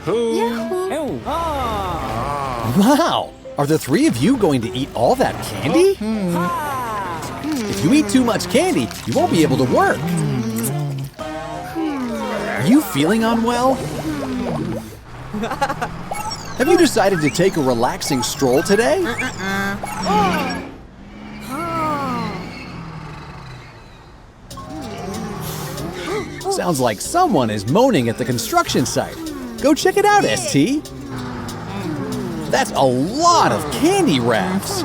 Yahoo! Wow! Are the three of you going to eat all that candy? If you eat too much candy, you won't be able to work. Are you feeling unwell? Have you decided to take a relaxing stroll today? Sounds like someone is moaning at the construction site. Go check it out, ST. That's a lot of candy wraps.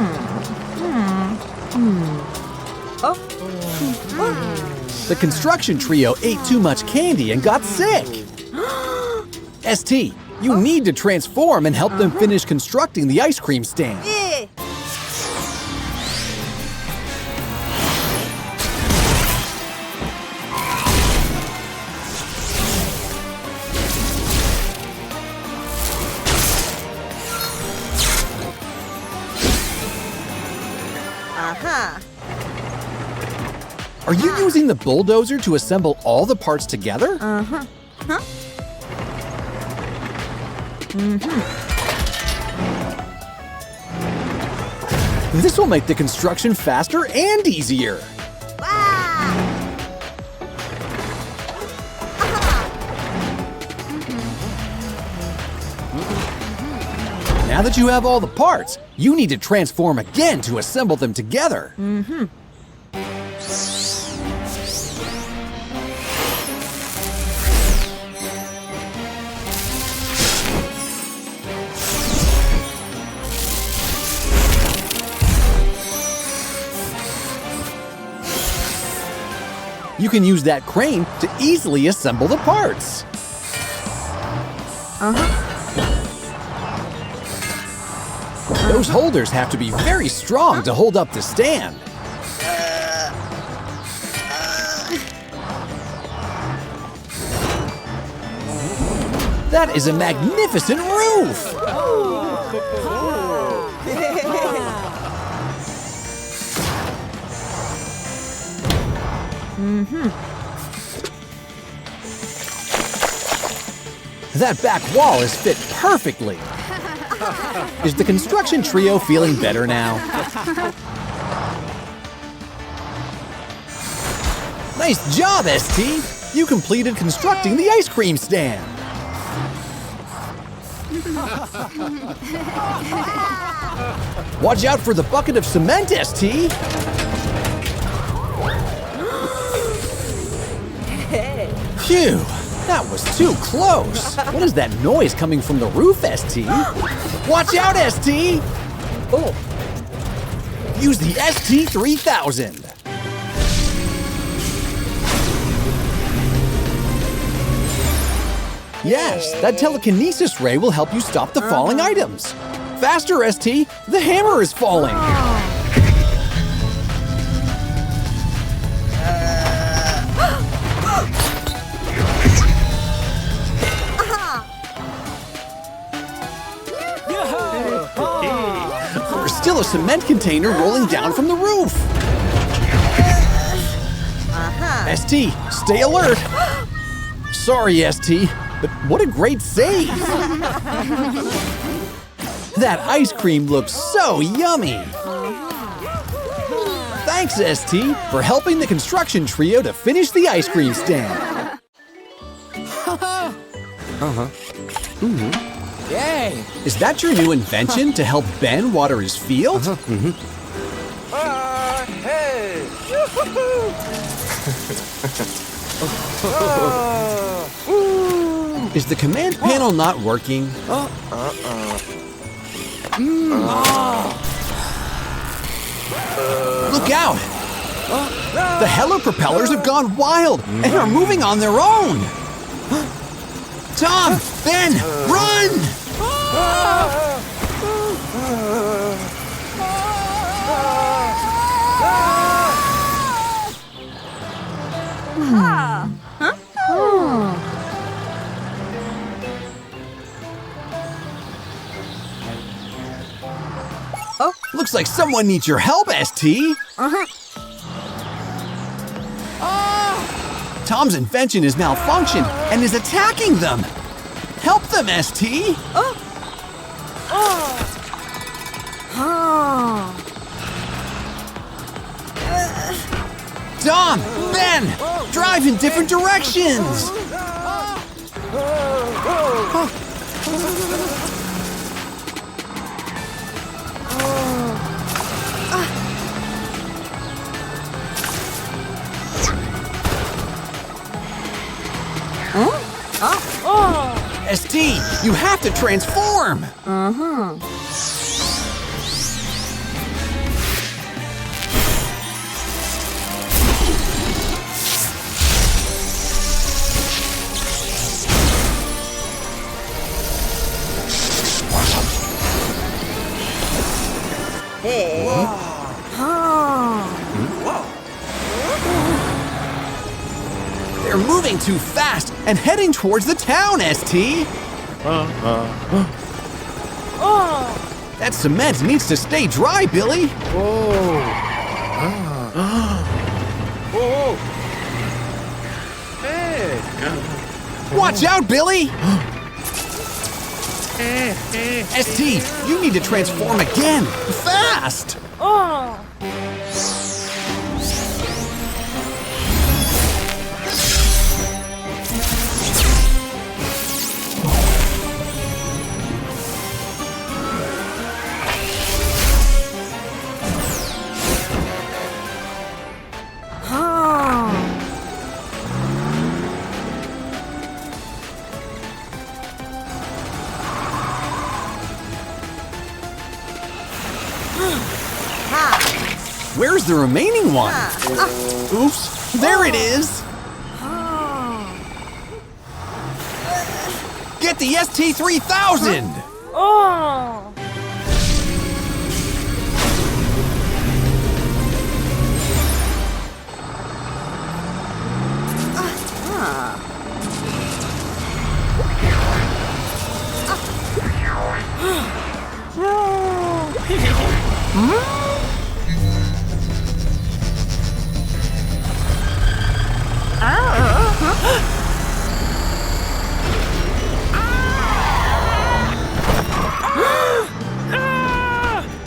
The construction trio ate too much candy and got sick. ST, you need to transform and help them finish constructing the ice cream stand. Are you using the bulldozer to assemble all the parts together? This will make the construction faster and easier. Now that you have all the parts, you need to transform again to assemble them together. You can use that crane to easily assemble the parts. Those holders have to be very strong to hold up the stand. That is a magnificent roof! That back wall is fit perfectly. Is the construction trio feeling better now? Nice job, ST! You completed constructing the ice cream stand. Watch out for the bucket of cement, ST! Phew, that was too close. What is that noise coming from the roof, ST? Watch out, ST! Oh. Use the ST-3000. Yes, that telekinesis ray will help you stop the falling items. Faster, ST! The hammer is falling! There's still a cement container rolling down from the roof. ST, stay alert! Sorry, ST, but what a great save! That ice cream looks so yummy! Thanks, ST, for helping the construction trio to finish the ice cream stand. Yay! Is that your new invention to help Ben water his field? Hey! Is the command panel not working? Look out! The helo propellers have gone wild and are moving on their own! Tom! Ben! Run! Looks like someone needs your help, ST! Tom's invention is malfunctioned and is attacking them! Help them, ST! Dom! Ben! Drive in different directions! ST, you have to transform! They're moving too fast and heading towards the town, ST! That cement needs to stay dry, Billy! Watch out, Billy! ST, you need to transform again! Fast! Where's the remaining one? Oops, there it is! Get the ST-3000!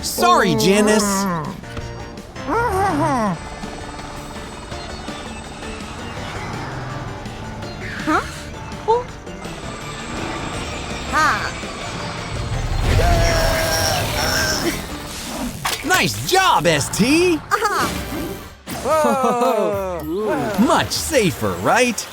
Sorry, Janice. Nice job, ST! Much safer, right?